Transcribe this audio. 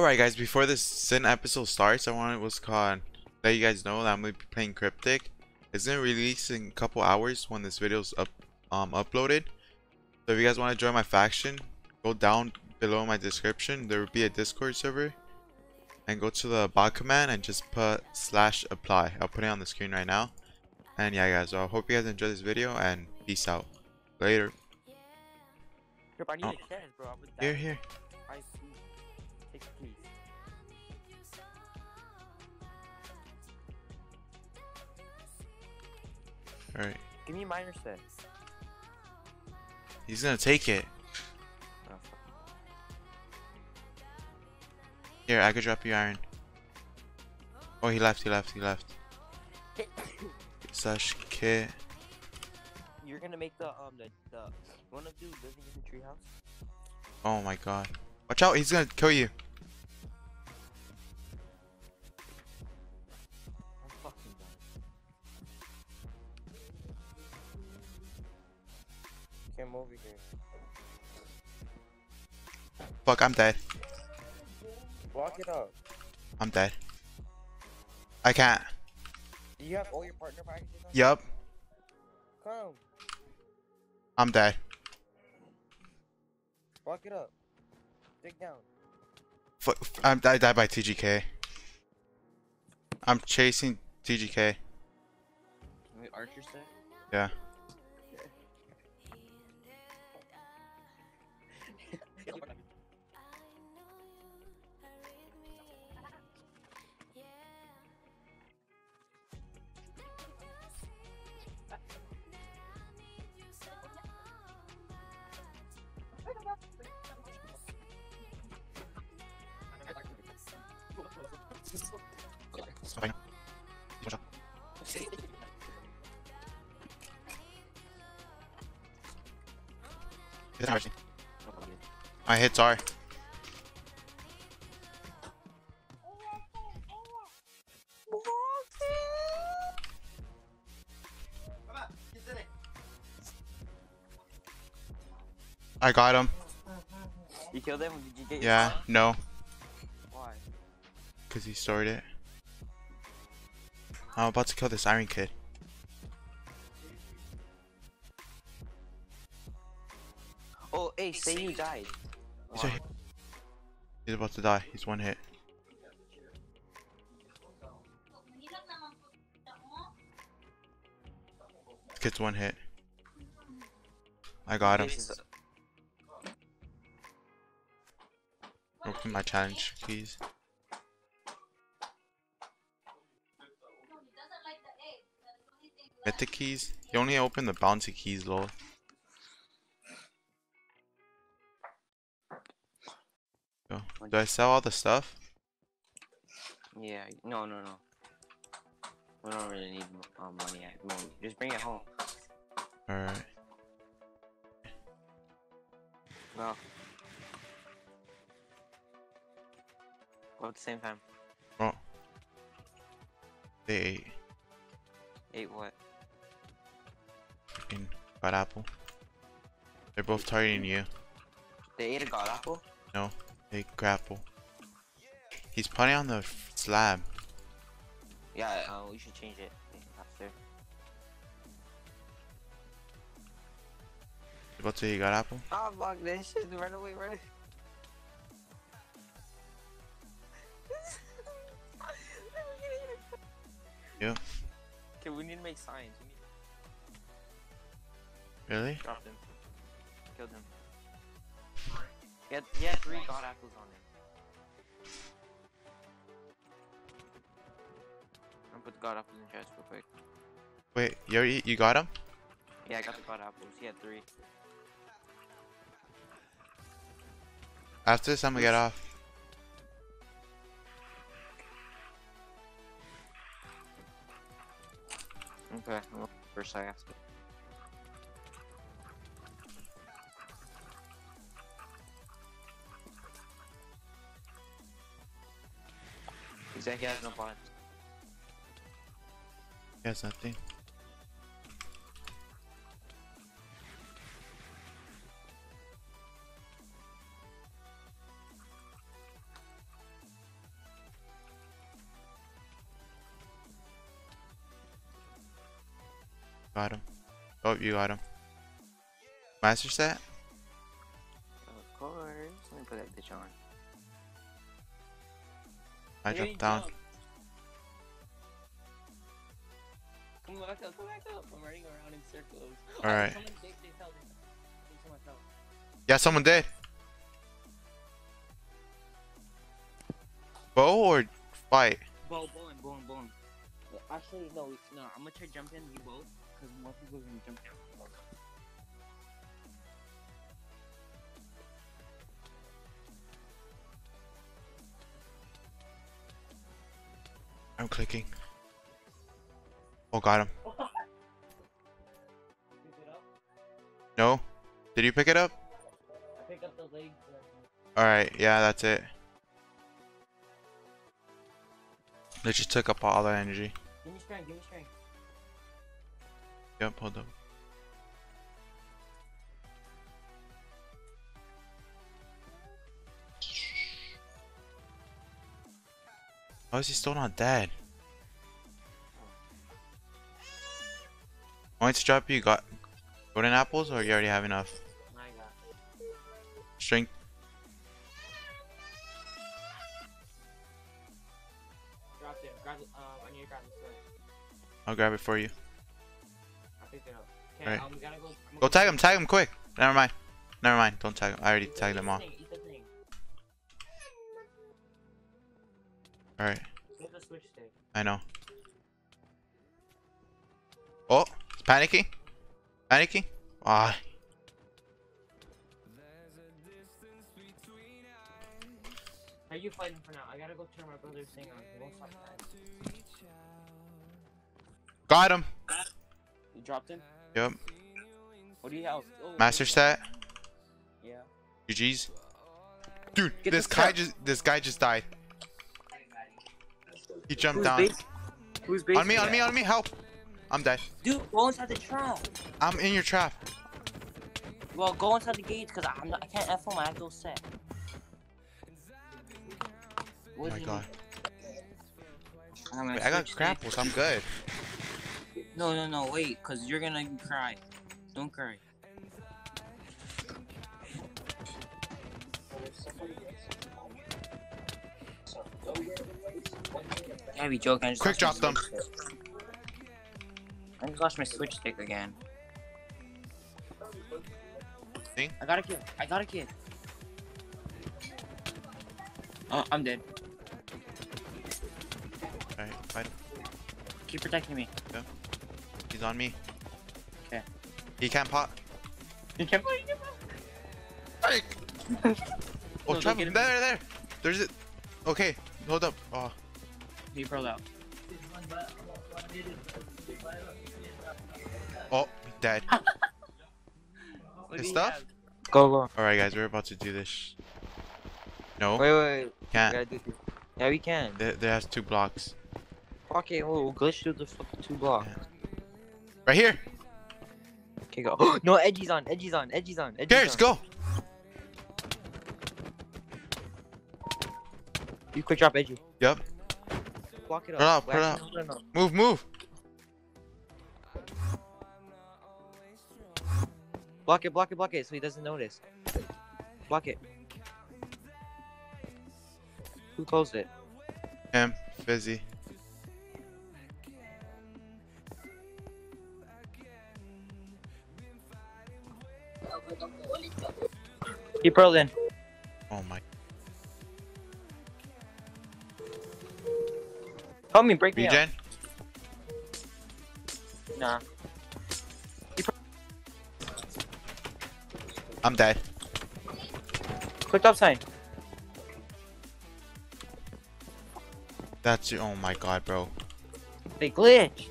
Alright guys, before this Sin episode starts, I wanted let you guys know that I'm gonna be playing Cryptic. It's gonna release in a couple hours when this video's uploaded. So if you guys want to join my faction, go down below in my description. There will be a Discord server. And go to the bot command and just put /apply. I'll put it on the screen right now. And yeah guys, so I hope you guys enjoy this video and peace out. Later. I need a chance, bro. Here. I see. Take it, please. Alright. Give me a minor set. He's gonna take it. Oh. Here, I could drop you iron. Oh, he left. Such kit. You're gonna make the one of dude living in the treehouse. Oh my god. Watch out, he's gonna kill you. I'm fucking done. Come over here. Fuck, I'm dead. Block it up. I'm dead. I can't. Do you have all your partner packages on? Yup. Come. I'm dead. Block it up. Dig down. I died by TGK. I'm chasing TGK. Can we archer set? Yeah. Fine. My hits are. I got him. You killed him? Did you get your Yeah, car? no. Why? Because he stored it. I'm about to kill this iron kid. Oh, hey, say you died. He's Wow. right here. He's about to die. He's one hit. This kid's one hit. I got him. Open my challenge keys. Mythic keys? You only open the bouncy keys, lol. Yo, do I sell all the stuff? Yeah, no. We don't really need money at the moment. Just bring it home. Alright. No. Go at the same time. Oh. They ate. Ate what? Fucking god apple. They're both targeting you. They ate a god apple? No, they grapple. He's putting on the slab. Yeah, we should change it faster. You about to eat god apple? Oh, fuck this shit. Run away. Yeah. Okay, we need to make signs. Really? Drop him. Killed him. He had 3 god apples on him. I'm gonna put the god apples in chest real quick. Wait, you got him? Yeah, I got the god apples. He had 3. After this, I'm gonna get off. Okay, I'm looking for SynHCF. He said he has no buttons. He has nothing. Got him. Oh, you got him. Master set? Of course. Let me put that bitch on. I dropped down. Come back up, come back up. I'm running around in circles. Alright. Someone, they fell. I think someone fell. Yeah, someone did. Bow or fight? Bow, bowing. Actually, no. I'm gonna try jumping you both, because more people are gonna jump down. I'm clicking. Oh, got him. No? Did you pick it up? I picked up the legs. Alright, yeah, that's it. They just took up all that energy. Give me strength. Yep, hold up. How is he still not dead? Want me to drop you got golden apples or you already have enough? I got Strength. Drop it. Grab it. I need to grab the sword. I'll grab it for you. I picked it up. Okay, Right. we gotta go. Go tag him quick. Never mind. Don't tag him. I already tagged them all. Eat the thing. Alright. Get the switch stick. I know. Oh, it's panicking. Why? Are you fighting for now? I gotta go turn my brother's thing on. He won't stop that. Got him. You dropped him? Yep. What do you have? Oh, Master set. Yeah. GG's. Dude, Get this guy just died. He jumped down. Who's base? On me, help. I'm dead. Dude, go inside the trap. I'm in your trap. Well, go inside the gates, cause I can't F him. I have those set. Oh my god. Wait, Wait, I got grapples. I'm good. No, wait, cause you're gonna cry. Don't cry. Can't be joking. I just Quick lost my drop them. switch stick. I just lost my switch stick again. See? I got a kid. Oh, I'm dead. Alright, fight. Keep protecting me. Yeah. He's on me. Okay. He can't pop. You can't play. Hey! Oh, No, trap don't him. get him. There. There's it. Okay, hold up. Oh. He rolled out. Oh, dead. His stuff? Go. Alright, guys, we're about to do this. No, Wait. can't. Gotta do this. Yeah, we can. There has 2 blocks. Okay, we'll glitch through the fucking 2 blocks. Yeah. Right here. Okay, go. No, edgy's on. Let's go. You quick drop edgy. Yep. Block it Put up. up. Move. Block it so he doesn't notice. Block it. Who closed it? Him. Fizzy. He pearled in. Oh my. Help me, break me Regen? out. Nah. I'm dead. Quick top sign. That's it. Oh my god, bro. They glitched.